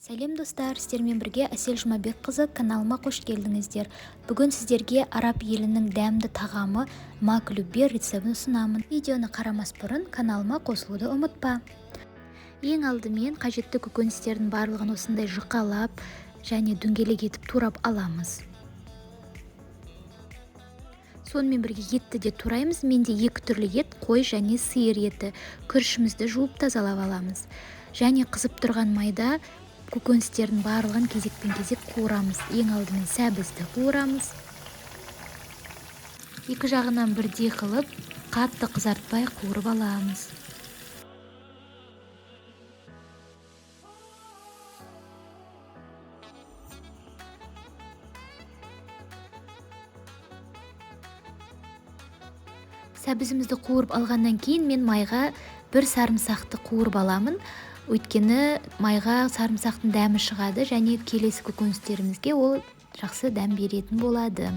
Сәлем достар, сіздермен бірге Әсел Жұмабекқызы каналыма қош келдіңіздер. Бүгін сіздерге араб елінің дәмді тағамы маклюбе рецебін ұсынамын. Видеоны қарамас бұрын каналыма қосылуды ұмытпа. Ең алдымен қажетті көкөністердің барлығын осындай жұқалап және дөңгелек етіп турап аламыз. Сонымен бірге етті де тураймыз. Менде екі түрлі ет, қой және сиыр еті. Күрішімізді жуып тазалап аламыз. Және қызып тұрған майда көкөністердің барлығын кезекпен кезек қуырамыз. Ең алдымен сәбізді қуырамыз. Екі жағынан бірдей қылып, қатты қызартпай қуырып аламыз. Сәбізімізді қуырып алғаннан кейін мен майға бір сарымсақты қуырып аламын. Өйткені майға сарымсақтың дәмі шығады және келесі көкөністерімізге ол жақсы дәм беретін болады.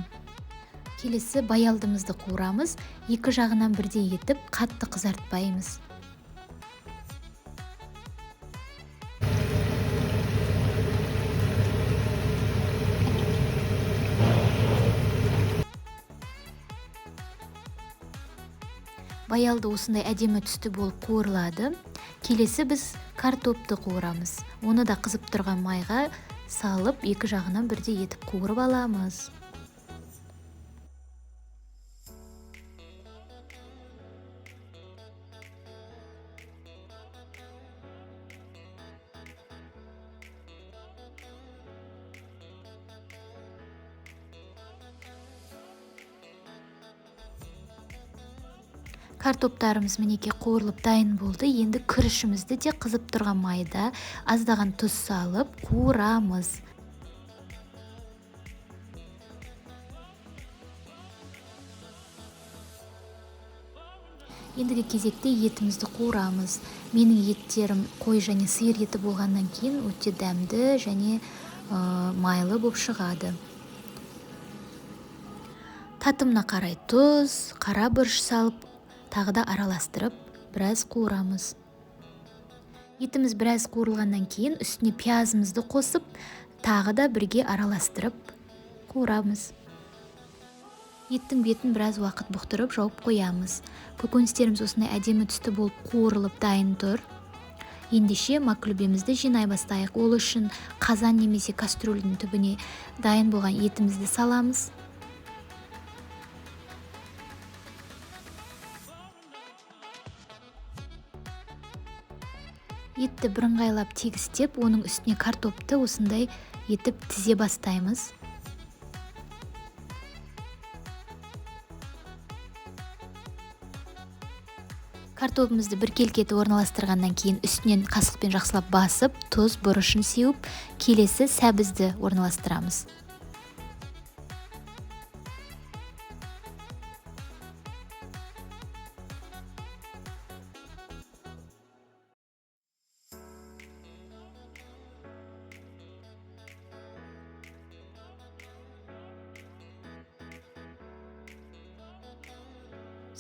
Келесі баялдымызды қуырамыз. Екі жағынан бірдей етіп, қатты қызартпаймыз. Баялды осындай әдемі түсті болып қуырылады. Келесі біз картопты қуырамыз. Оны да қызып тұрған майға салып, екі жағынан бірдей етіп қуырып аламыз. Картоптарымыз мінеке қуырылып дайын болды. Енді күрішімізді де қызып тұрған майда аздаған тұз салып қуырамыз. Ендігі кезекте етімізді қуырамыз. Менің еттерім қой және сиыр еті болғаннан кейін өте дәмді және майлы болып шығады. Татымына қарай тұз, қара бұрыш салып, тағы да араластырып, біраз қуырамыз. Етіміз біраз қуырылғаннан кейін үстіне пиязымызды қосып, тағы да бірге араластырып қуырамыз. Еттің бетін біраз уақыт бұқтырып жауып қоямыз. Көкөністеріміз осындай әдемі түсті болып қуырылып дайын тұр. Ендеше маклюбемізді жинай бастайық. Ол үшін қазан немесе кастрюльдің түбіне дайын болған етімізді саламыз. Етті бірыңғайлап тегістеп, оның үстіне картопты осындай етіп тізе бастаймыз. Картопымызды біркелкі етіп орналастырғаннан кейін үстінен қасықпен жақсылап басып, тұз, бұрышын сеуіп, келесі сәбізді орналастырамыз.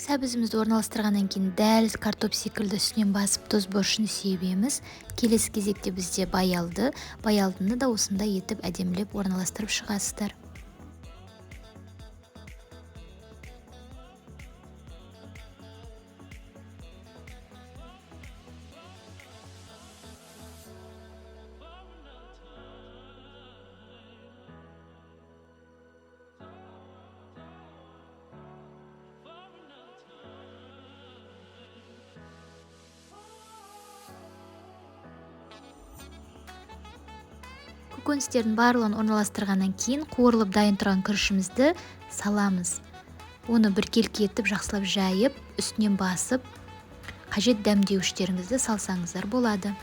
Сәбізімізді орналастырғаннан кейін дәл картоп секілді үстінен басып тұз бұрышын себеміз. Келесі кезекте бізде баялдыны да осындай етіп әдемілеп орналастырып шығасыздар. Көкөністердің барлығын орналастырғаннан кейін қуырылып дайын тұрған күрішімізді саламыз. Оны біркелкі етіп жақсылап жайып, үстінен басып, қажет дәмдеуіштеріңізді салсаңыздар болады.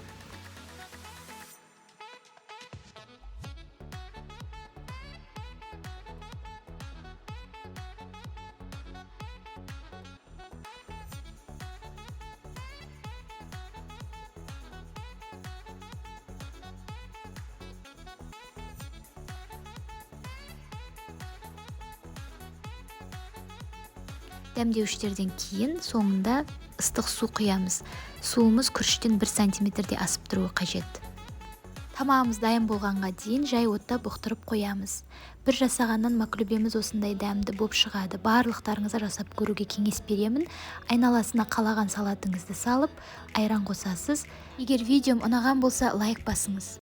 Дәмдеуіштерден кейін соңында ыстық су құямыз. Суымыз күріштен 1 сантиметрде асып тұруы қажет. Тамағымыз дайын болғанға дейін жай отта бұқтырып қоямыз. Бір жасағаннан маклюбеміз осындай дәмді боп шығады. Барлықтарыңызға жасап көруге кеңес беремін. Айналасына қалаған салатыңызды салып, айран қосасыз. Егер видеом ұнаған болса, лайк басыңыз.